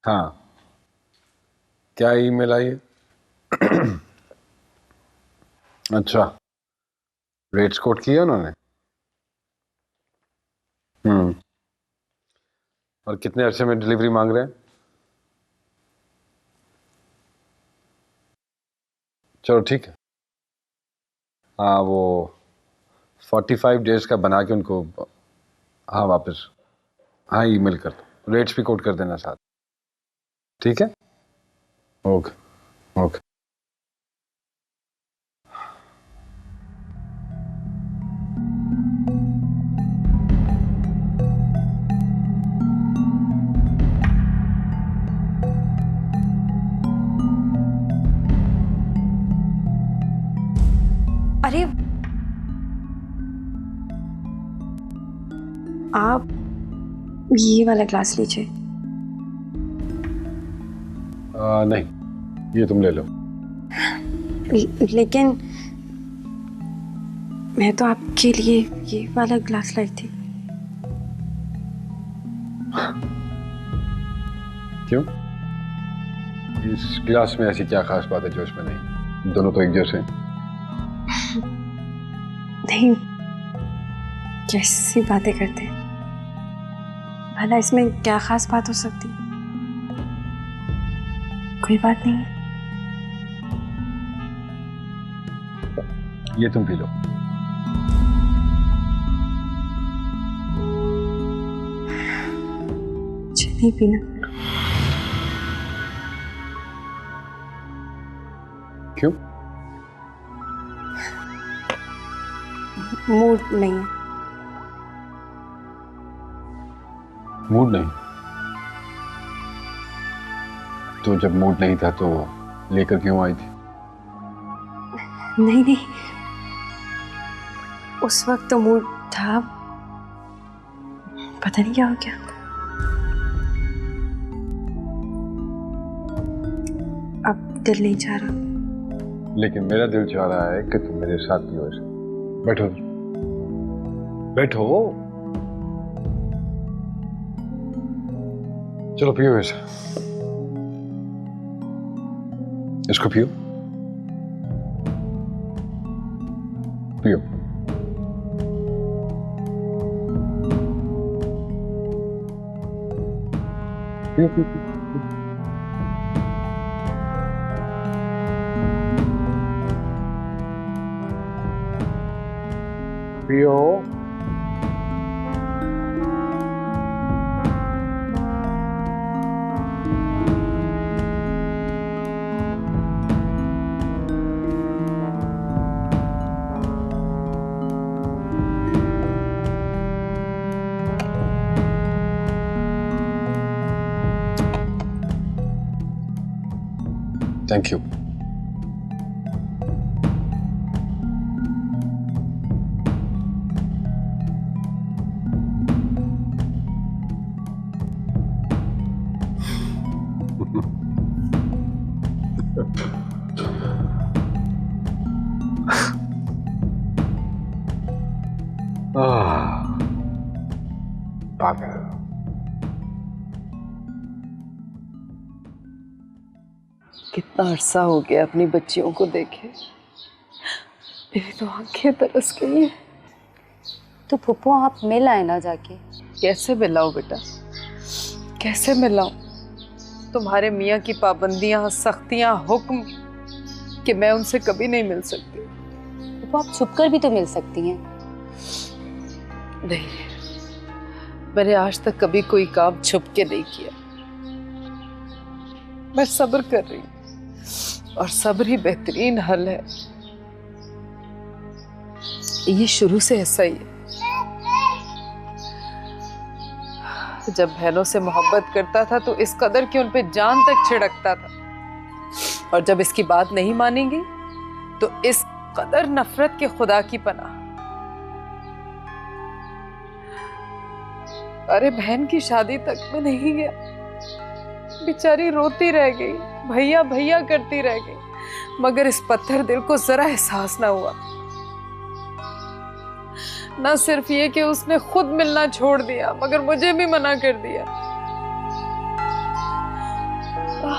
हाँ, क्या ईमेल आई है? अच्छा, रेट्स कोट किया उन्होंने? हम्म। और कितने अरसे में डिलीवरी मांग रहे हैं? चलो ठीक है। हाँ, वो 45 डेज का बना के उनको, हाँ वापस, हाँ ईमेल कर दो, रेट्स भी कोट कर देना साथ। ठीक है। ओके। ओके। अरे आप ये वाला ग्लास लीजिए। नहीं, ये तुम ले लो। लेकिन मैं तो आपके लिए ये वाला ग्लास लाई थी। क्यों? इस गिलास में ऐसी क्या खास बात है जो इसमें नहीं? दोनों तो एक जैसे हैं। नहीं, कैसी बातें करते हैं? भला इसमें क्या खास बात हो सकती? कोई बात नहीं है। ये तुम पी लो। मुझे नहीं पीना। क्यों? मूड नहीं है। मूड नहीं? तो जब मूड नहीं था तो लेकर क्यों आई थी? नहीं नहीं, उस वक्त तो मूड था, पता नहीं क्या हो गया। अब दिल नहीं चाह रहा। लेकिन मेरा दिल चाह रहा है कि तुम मेरे साथ पियो इसे। बैठो, बैठो, चलो पियो इसे। इसको पियो, पियो। पियो पियो पियो। पियो। Thank you. पागल। कितना अरसा हो गया अपनी बच्चियों को देखे, मेरी तो आंखें तरस गई हैं। तो फूफो आप मिल आए ना जाके। कैसे मिलाऊं बेटा, कैसे मिलाऊं? तुम्हारे मियाँ की पाबंदियां, सख्तियां, हुक्म कि मैं उनसे कभी नहीं मिल सकती। फूफो आप छुप कर भी तो मिल सकती हैं। नहीं, मैंने आज तक कभी कोई काम छुप के नहीं किया। मैं सब्र कर रही हूँ और सब्र ही बेहतरीन हल है। ये शुरू से ऐसा ही है। जब बहनों से मोहब्बत करता था तो इस कदर कि उन पे जान तक छिड़कता था, और जब इसकी बात नहीं मानेंगी तो इस कदर नफरत के खुदा की पनाह। अरे बहन की शादी तक में नहीं गया, बेचारी रोती रह गई, भैया भैया करती रह गई, मगर इस पत्थर दिल को जरा एहसास ना हुआ। ना सिर्फ ये कि उसने खुद मिलना छोड़ दिया, मगर मुझे भी मना कर दिया। हेलो।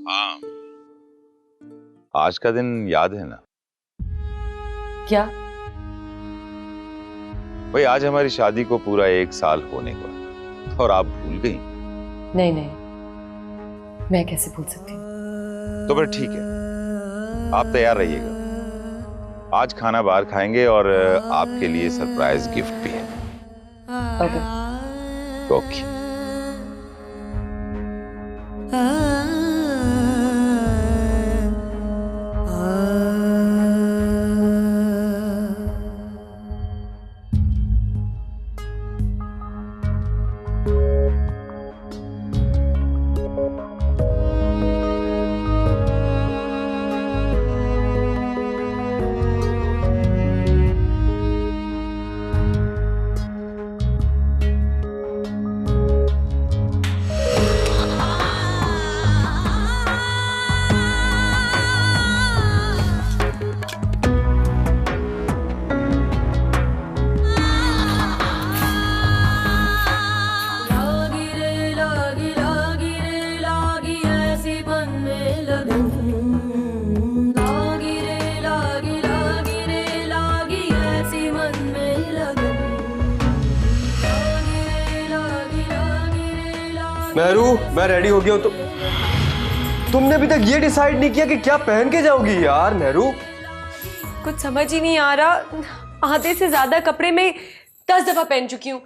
हाँ, आज का दिन याद है ना? क्या? भाई आज हमारी शादी को पूरा 1 साल होने को और आप भूल गई। नहीं नहीं, मैं कैसे भूल सकती हूँ। तो फिर ठीक है, आप तैयार रहिएगा। आज खाना बाहर खाएंगे और आपके लिए सरप्राइज गिफ्ट भी है। ओके। मेहरू, मैं रेडी हो गया हूँ। तो तुमने अभी तक ये डिसाइड नहीं किया कि क्या पहन के जाओगी यार मेहरू? कुछ समझ ही नहीं आ रहा। आधे से ज्यादा कपड़े मैं 10 दफा पहन चुकी हूँ।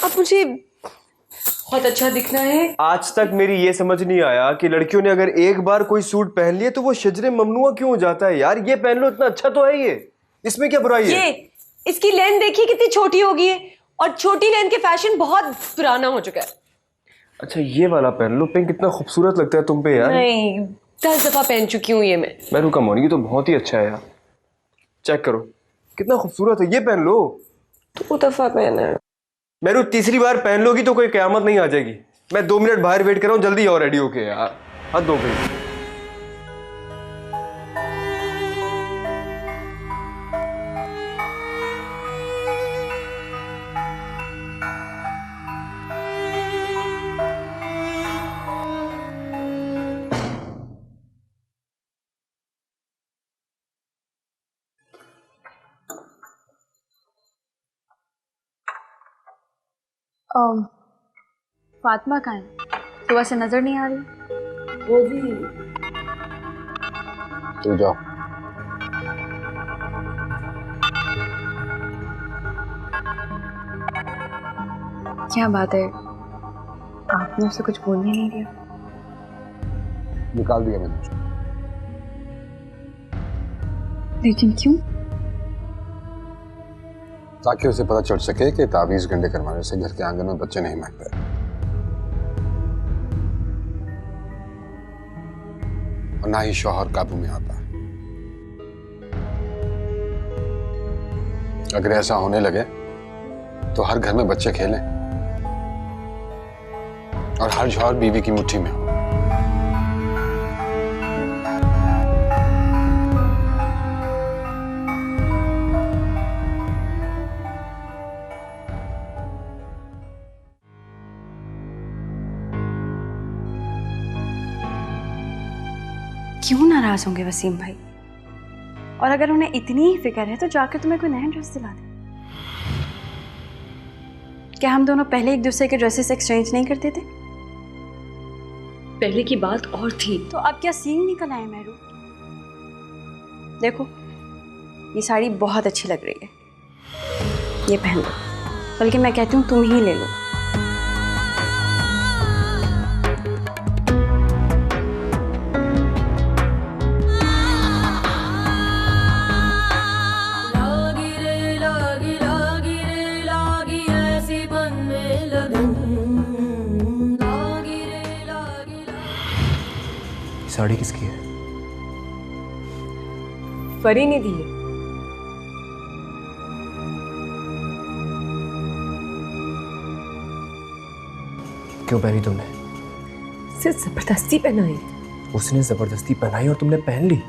अब मुझे बहुत अच्छा दिखना है। आज तक मेरी ये समझ नहीं आया कि लड़कियों ने अगर एक बार कोई सूट पहन लिया तो वो शजरे ममनुआ क्यों हो जाता है यार। ये पहन लो, इतना अच्छा तो है ये, इसमें क्या बुराई है? ये इसकी लेंथ देखिए कितनी छोटी हो गई है, और छोटी लेंथ के फैशन बहुत पुराना हो चुका है। अच्छा ये वाला पहन लो, पिंक कितना खूबसूरत लगता है तुम पे यार। नहीं, 10 दफा पहन चुकी हूँ ये मैं। मेहरू कम होने की तो बहुत ही अच्छा है यार, चेक करो कितना खूबसूरत है। ये पहन लो। 2 दफा पहना है। मेहरू तीसरी बार पहन लोगी तो कोई कयामत नहीं आ जाएगी। मैं 2 मिनट बाहर वेट कर रहा हूँ, जल्दी आओ रेडी होके यार। हद हो गई। फातिमा कहाँ है? सुबह से नजर नहीं आ रही। वो भी तू जाओ। क्या बात है, आपने उसे कुछ बोलने नहीं दिया? निकाल दिया मैंने उसको। लेकिन क्यों? ताकि उसे पता चल सके कि तावीज गंडे करवाने से घर के आंगन में बच्चे नहीं महकते। और ना ही शौहर काबू में आता है। अगर ऐसा होने लगे तो हर घर में बच्चे खेलें और हर शौहर बीवी की मुट्ठी में हो। क्यों नाराज होंगे वसीम भाई? और अगर उन्हें इतनी ही फिक्र है तो जाकर तुम्हें कोई नया ड्रेस दिला दे। क्या हम दोनों पहले एक दूसरे के ड्रेसेस एक्सचेंज नहीं करते थे? पहले की बात और थी। तो अब क्या सीन निकल आए मेहरू? देखो ये साड़ी बहुत अच्छी लग रही है, ये पहन लो। बल्कि मैं कहती हूँ तुम ही ले लो। साड़ी किसकी है? परी ने दी है। क्यों पहनी तुमने? सिर्फ जबरदस्ती पहनाई। उसने जबरदस्ती पहनाई और तुमने पहन ली?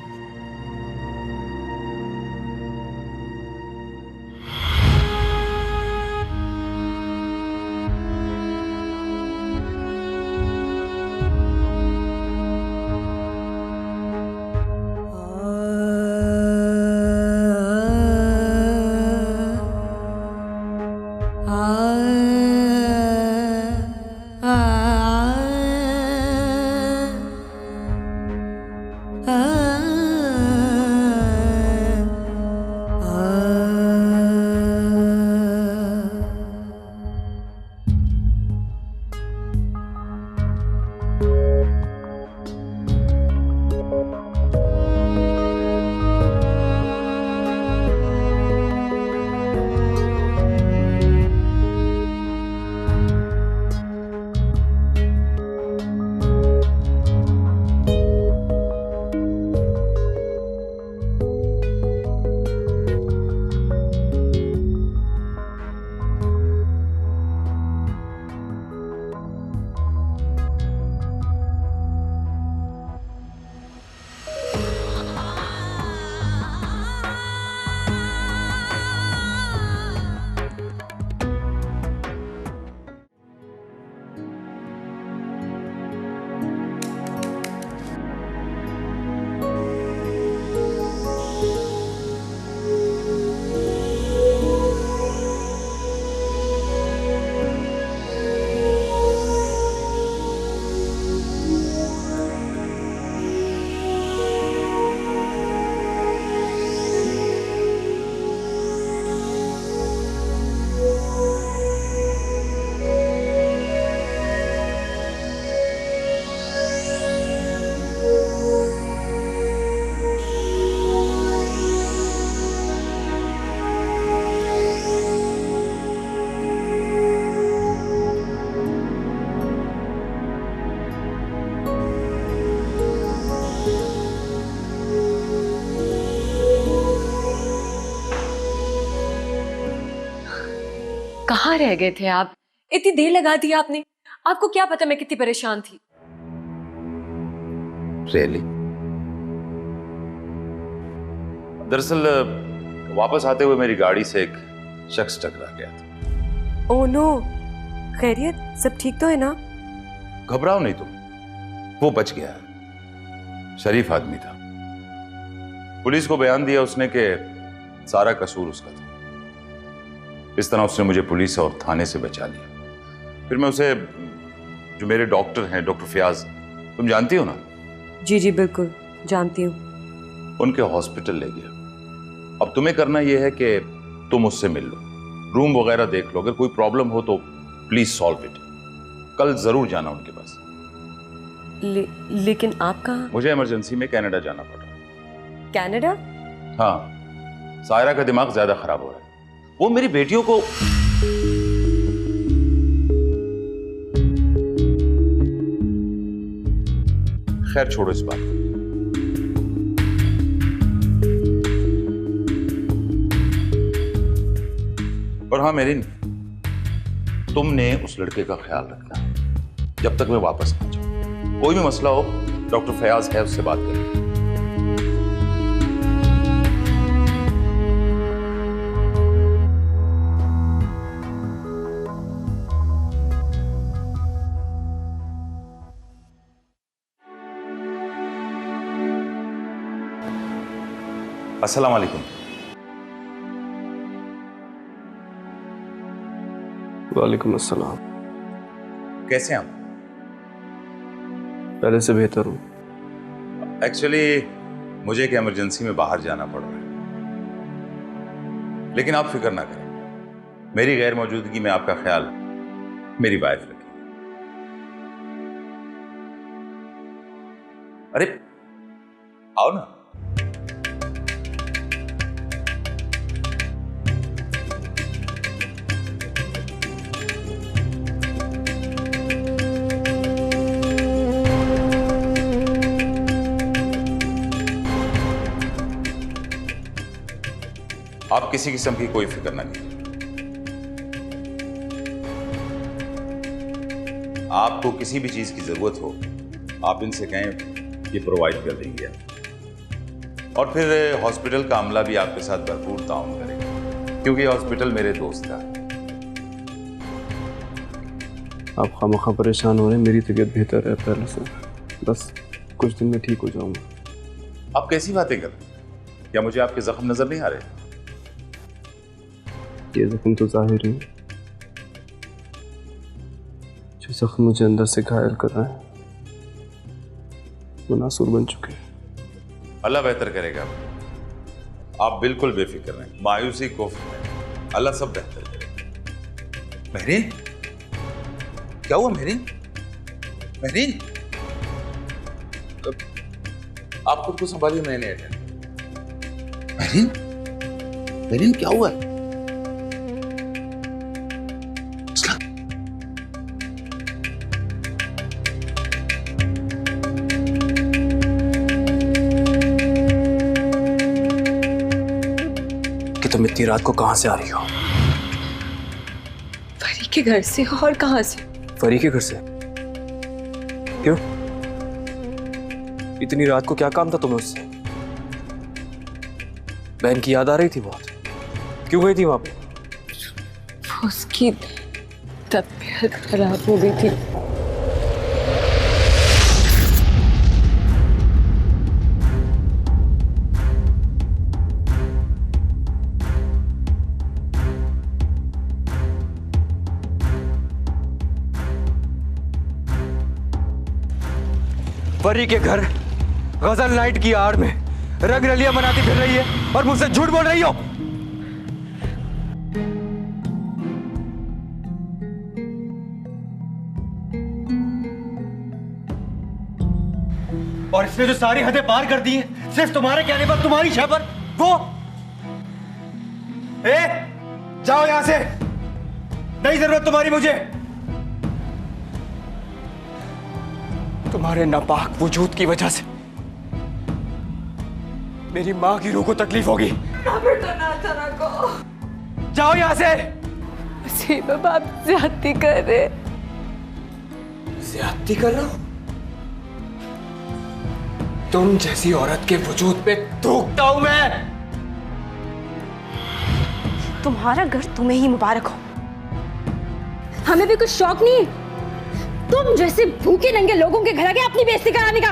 कहाँ रह गए थे आप? इतनी देर लगा दी आपने। आपको क्या पता मैं कितनी परेशान थी। रियली? दरअसल वापस आते हुए मेरी गाड़ी से एक शख्स टकरा गया था। ओह नो, खैरियत? सब ठीक तो है ना? घबराओ नहीं तुम, वो बच गया। शरीफ आदमी था। पुलिस को बयान दिया उसने कि सारा कसूर उसका था। इस तरह उसने मुझे पुलिस और थाने से बचा लिया। फिर मैं उसे, जो मेरे डॉक्टर हैं, डॉक्टर फयाज, तुम जानती हो ना? जी जी बिल्कुल जानती हूँ। उनके हॉस्पिटल ले गया। अब तुम्हें करना यह है कि तुम उससे मिल लो, रूम वगैरह देख लो। अगर कोई प्रॉब्लम हो तो प्लीज सॉल्व इट। कल जरूर जाना उनके पास। लेकिन आप कहाँ? मुझे इमरजेंसी में कनाडा जाना पड़ा। कनाडा? हाँ, सायरा का दिमाग ज्यादा खराब हो रहा है। वो मेरी बेटियों को खैर छोड़ो इस बात को। और हाँ मेरिन, तुमने उस लड़के का ख्याल रखना जब तक मैं वापस ना जाऊं। कोई भी मसला हो, डॉक्टर फयाज है, उससे बात करें। अस्सलाम वालेकुम। वालेकुम अस्सलाम। कैसे हैं आप? पहले से बेहतर हूँ। एक्चुअली मुझे एक इमरजेंसी में बाहर जाना पड़ रहा है, लेकिन आप फिक्र ना करें, मेरी गैर मौजूदगी में आपका ख्याल मेरी वाइफ रखेगी। अरे आओ ना। आप किसी किस्म की कोई फिक्र ना कीजिए। आपको किसी भी चीज की जरूरत हो आप इनसे कहें, ये प्रोवाइड कर देंगे। और फिर हॉस्पिटल का अमला भी आपके साथ भरपूर ताउन करेगा, क्योंकि हॉस्पिटल मेरे दोस्त का है। आप खामखा परेशान हो रहे हैं, मेरी तबीयत बेहतर है पहले से, बस कुछ दिन में ठीक हो जाऊंगा। आप कैसी बातें कर रहे हैं? क्या मुझे आपके जख्म नजर नहीं आ रहे? ये जख्म तो जाहिर है, जो जख्म मुझे अंदर से घायल कर रहा है वो नासूर बन चुके हैं। अल्लाह बेहतर करेगा। आप बिल्कुल बेफिक्र रहें, मायूसी को फिक्र, अल्लाह सब बेहतर करेगा। महरीन, क्या हुआ महरीन? महरीन, आप खुद को संभालिए, मैंने महरीन, महरीन क्या हुआ? तुम इतनी रात को कहां से आ रही हो? फरी के घर से। और कहां से? फरी के घर से? क्यों? इतनी रात को क्या काम था तुम्हें उससे? बहन की याद आ रही थी बहुत? क्यों गई थी वहां पे? उसकी तबीयत खराब हो गई थी। फरी के घर गजल नाइट की आड़ में रंग रलियां मनाती फिर रही है और मुझसे झूठ बोल रही हो। और इसने जो सारी हदें पार कर दी है सिर्फ तुम्हारे कहने पर, तुम्हारी शाह पर, वो जाओ यहां से, नहीं जरूरत तुम्हारी मुझे। तुम्हारे नापाक वजूद की वजह से मेरी मां की रूह को तकलीफ होगी। जाओ यहां से। वसीम, अब आप ज्यादती कर रहे। ज्यादती कर रहा हूं? तुम जैसी औरत के वजूद पे थूकता हूं मैं। तुम्हारा घर तुम्हें ही मुबारक हो। हमें भी कुछ शौक नहीं है तुम जैसे भूखे नंगे लोगों के घर आके अपनी बेइज्जती कराने का।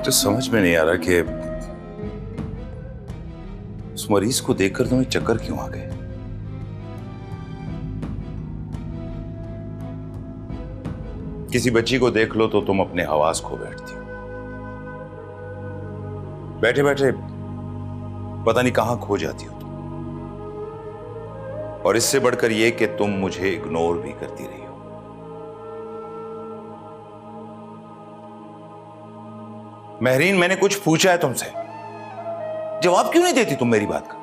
तो समझ में नहीं आ रहा कि उस मरीज को देखकर तुम्हें चक्कर क्यों आ गए। किसी बच्ची को देख लो तो तुम अपने हवास खो बैठती हो। बैठे बैठे पता नहीं कहां खो जाती हो तुम। और इससे बढ़कर यह कि तुम मुझे इग्नोर भी करती रही हो। महरीन, मैंने कुछ पूछा है तुमसे, जवाब क्यों नहीं देती तुम मेरी बात का?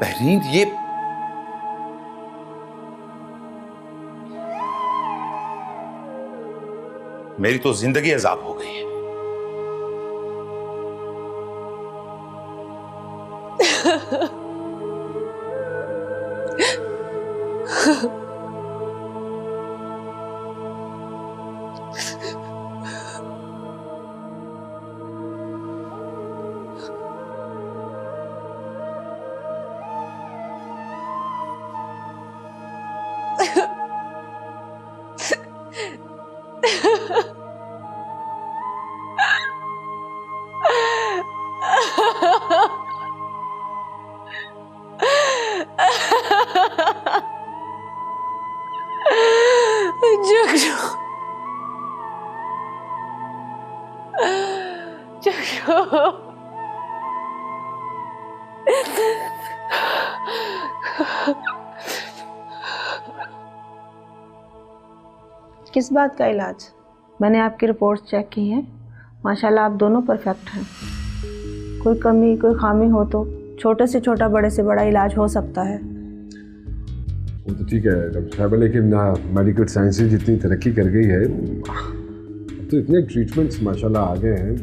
महरीन, ये मेरी तो जिंदगी अजाब हो गई है। किस बात का इलाज? मैंने आपकी रिपोर्ट्स चेक की हैं, माशाल्लाह आप दोनों परफेक्ट हैं। कोई कमी कोई खामी हो तो छोटे से छोटा बड़े से बड़ा इलाज हो सकता है। वो तो ठीक है डॉक्टर साहब, लेकिन मेडिकल साइंसेज जितनी तरक्की कर गई है, अब तो इतने ट्रीटमेंट्स माशाल्लाह आ गए हैं,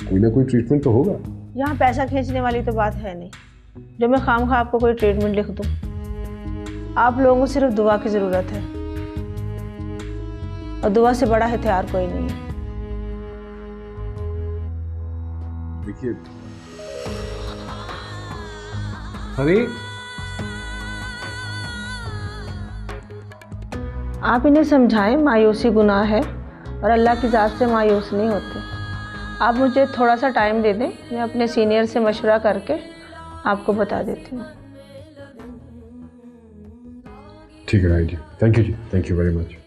कोई ना कोई ट्रीटमेंट तो होगा। यहाँ पैसा खींचने वाली तो बात है नहीं जो मैं खामखा आपको कोई ट्रीटमेंट लिख दूँ। आप लोगों को सिर्फ दुआ की ज़रूरत है, और दुआ से बड़ा हथियार कोई नहीं है। देखिए अरे आप इन्हें समझाएं मायूसी गुनाह है और अल्लाह की ज़ात से मायूस नहीं होते। आप मुझे थोड़ा सा टाइम दे दें, मैं अपने सीनियर से मशवरा करके आपको बता देती हूँ। ठीक है Rai ji, thank you ji, thank you very much.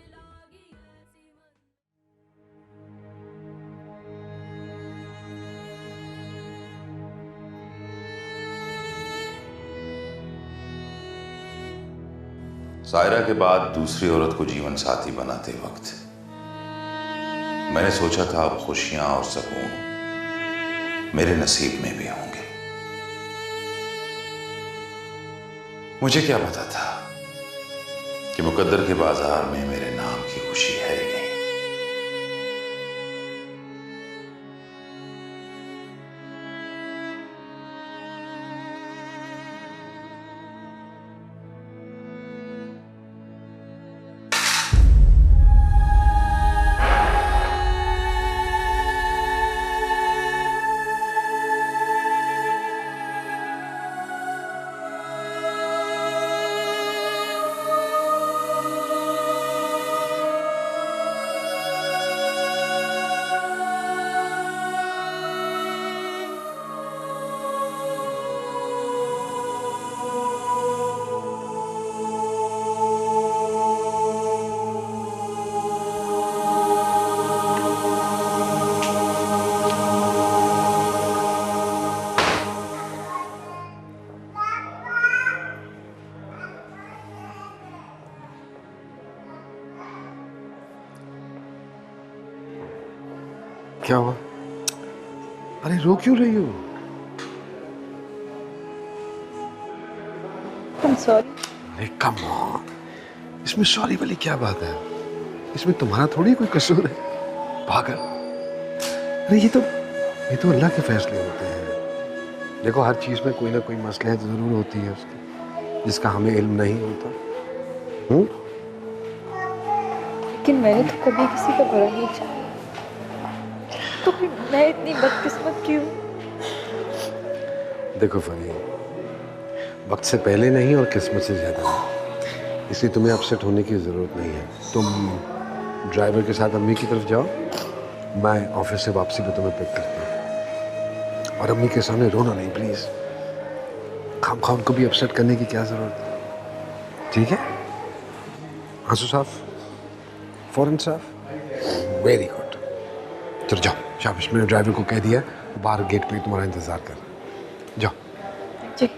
Saira के बाद दूसरी औरत को जीवन साथी बनाते वक्त मैंने सोचा था अब खुशियां और सुकून मेरे नसीब में भी होंगे। मुझे क्या पता था कि मुकद्दर के बाजार में मेरे नाम की खुशी है ही नहीं। क्या हुआ? अरे रो क्यों रही हो? सॉरी। अरे कम ऑन, इसमें सॉरी वाली क्या बात है? इसमें तुम्हारा थोड़ी कोई कसूर है, पागल। अरे ये तो अल्लाह के फैसले होते हैं। देखो हर चीज में कोई ना कोई मसलहत जरूर होती है उसकी, जिसका हमें इल्म नहीं होता। लेकिन मैंने तो कभी किसी का बुरा नहीं चाहा, तो फिर मैं इतनी बदकिस्मत क्यों? देखो फनी, वक्त से पहले नहीं और किस्मत से ज्यादा नहीं, इसलिए तुम्हें अपसेट होने की जरूरत नहीं है। तुम ड्राइवर के साथ अम्मी की तरफ जाओ, मैं ऑफिस से वापसी पे तुम्हें पिक करता हूँ। और अम्मी के सामने रोना नहीं प्लीज, खामखा उनको भी अपसेट करने की क्या जरूरत है, ठीक है? आंसू साफ, फौरन साफ, वेरी गुड। चलो जाओ शाबाश, मैंने ड्राइवर को कह दिया बाहर गेट पे तुम्हारा इंतजार कर, जाओ। जी।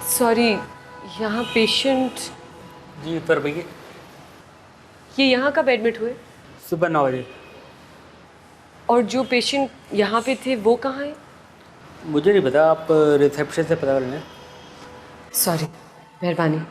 सॉरी, यहाँ पेशेंट जी ऊपर भैया, ये यहाँ कब एडमिट हुए? सुबह 9 बजे। और जो पेशेंट यहाँ पे थे वो कहाँ हैं? मुझे नहीं पता, आप रिसेप्शन से पता कर लें। सॉरी, मेहरबानी।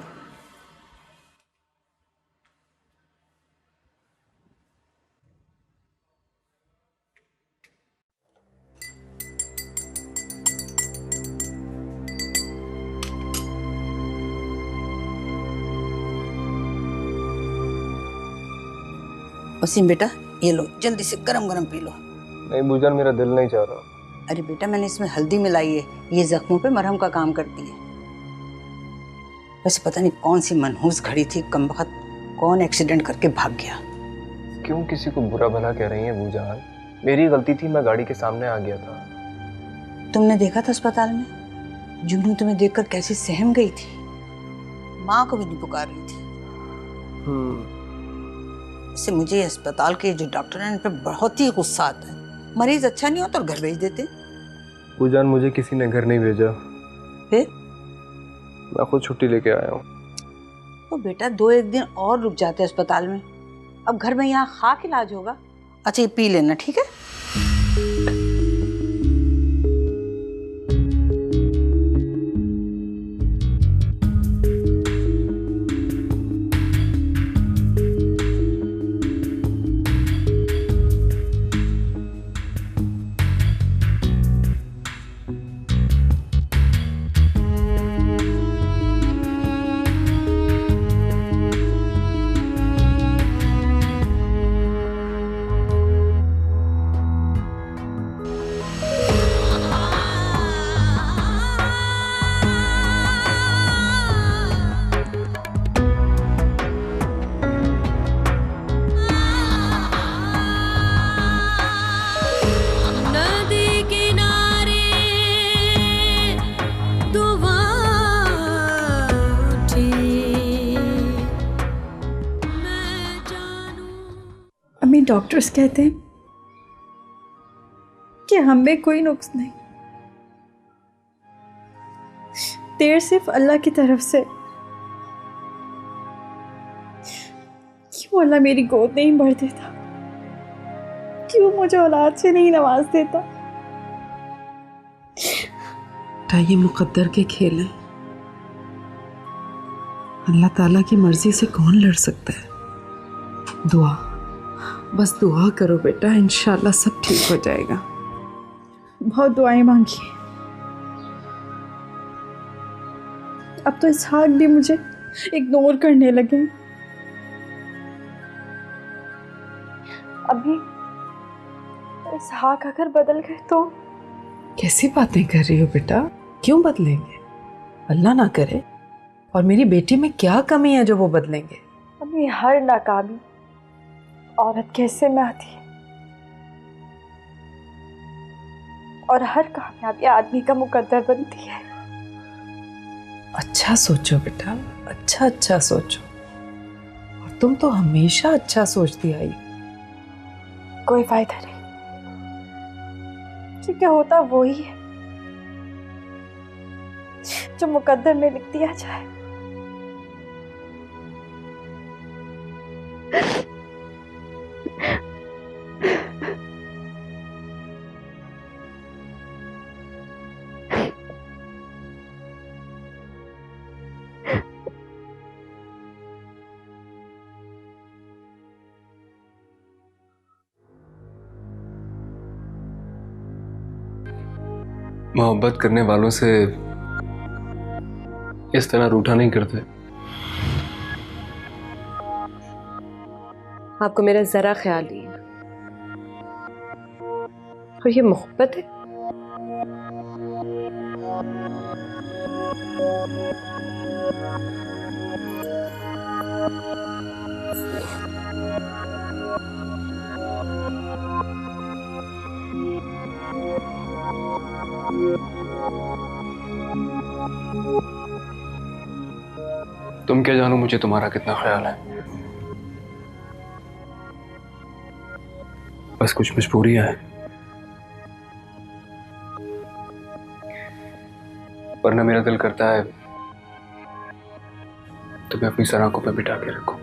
वसीम बेटा ये लो, जल्दी से गरम गरम पी लो। नहीं भूजान, मेरा दिल नहीं चाह रहा। अरे बेटा मैंने इसमें हल्दी मिलाई है, ये जख्मों पे मरहम का काम करती है। वैसे पता नहीं कौन सी मनहूस घड़ी थी, कमबख्त कौन एक्सीडेंट करके भाग गया। क्यों किसी को बुरा भला कह रही हैं भूजान? मेरी गलती थी, मैं गाड़ी के सामने आ गया था। तुमने देखा था अस्पताल में जुगनू तुम्हें देखकर कैसी सहम गई थी, माँ को भी नहीं पुकार रही थी। इससे मुझे अस्पताल के जो डॉक्टर हैं इन पर बहुत ही गुस्सा आता है। मरीज अच्छा नहीं हो तो घर भेज देते। भूजान मुझे किसी ने घर नहीं भेजा, फिर मैं खुद छुट्टी लेके आया हूँ। तो बेटा 2-1 दिन और रुक जाते अस्पताल में, अब घर में यहाँ खाक इलाज होगा। अच्छा ये पी लेना, ठीक है? अम्मी डॉक्टर्स कहते हैं कि हम में कोई नुक्स नहीं, देर सिर्फ अल्लाह की तरफ से। क्यों अल्लाह मेरी गोद नहीं भर देता? क्यों मुझे औलाद से नहीं नवाज देता? ये मुकद्दर के खेल हैं। अल्लाह ताला की मर्जी से कौन लड़ सकता है? दुआ, बस दुआ करो बेटा, इंशाल्लाह सब ठीक हो जाएगा। बहुत दुआएं मांगी, अब तो इसहाक भी मुझे इग्नोर करने लगे। अभी इसहाक अगर बदल गए तो? कैसी बातें कर रही हो बेटा? क्यों बदलेंगे? अल्लाह ना करे। और मेरी बेटी में क्या कमी है जो वो बदलेंगे? अभी हर नाकामी औरत के हिस्से में आती है और हर कामयाबी आदमी का मुकद्दर बनती है। अच्छा सोचो बेटा, अच्छा अच्छा सोचो। और तुम तो हमेशा अच्छा सोचती आई। कोई फायदा नहीं, क्योंकि होता वो ही है जो मुकद्दर में लिख दिया जाए। मोहब्बत करने वालों से इस तरह रूठा नहीं करते। आपको मेरा जरा ख्याल नहीं है। और ये मोहब्बत है? तुम क्या जानो मुझे तुम्हारा कितना ख्याल है। बस कुछ मजबूरियां हैं, वरना मेरा दिल करता है तुम्हें अपनी सराखों पर बिठा के रखूं।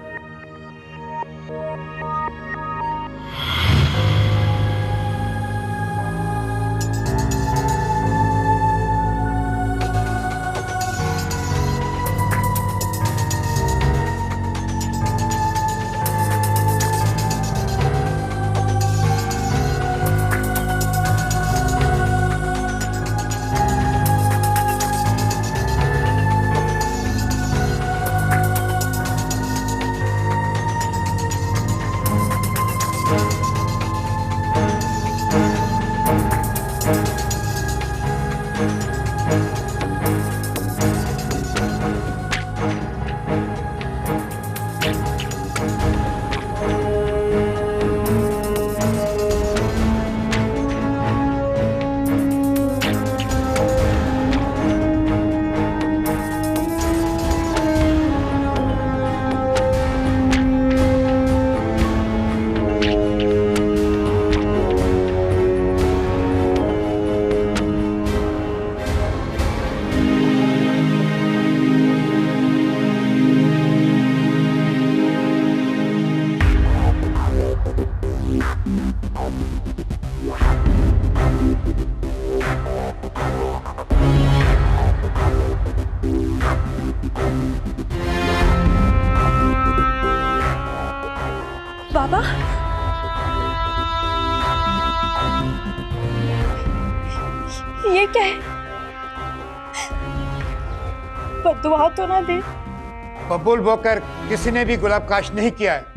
बाबा, ये क्या है? बददुआ तो ना दे। बबूल बोकर किसी ने भी गुलाब काश नहीं किया है।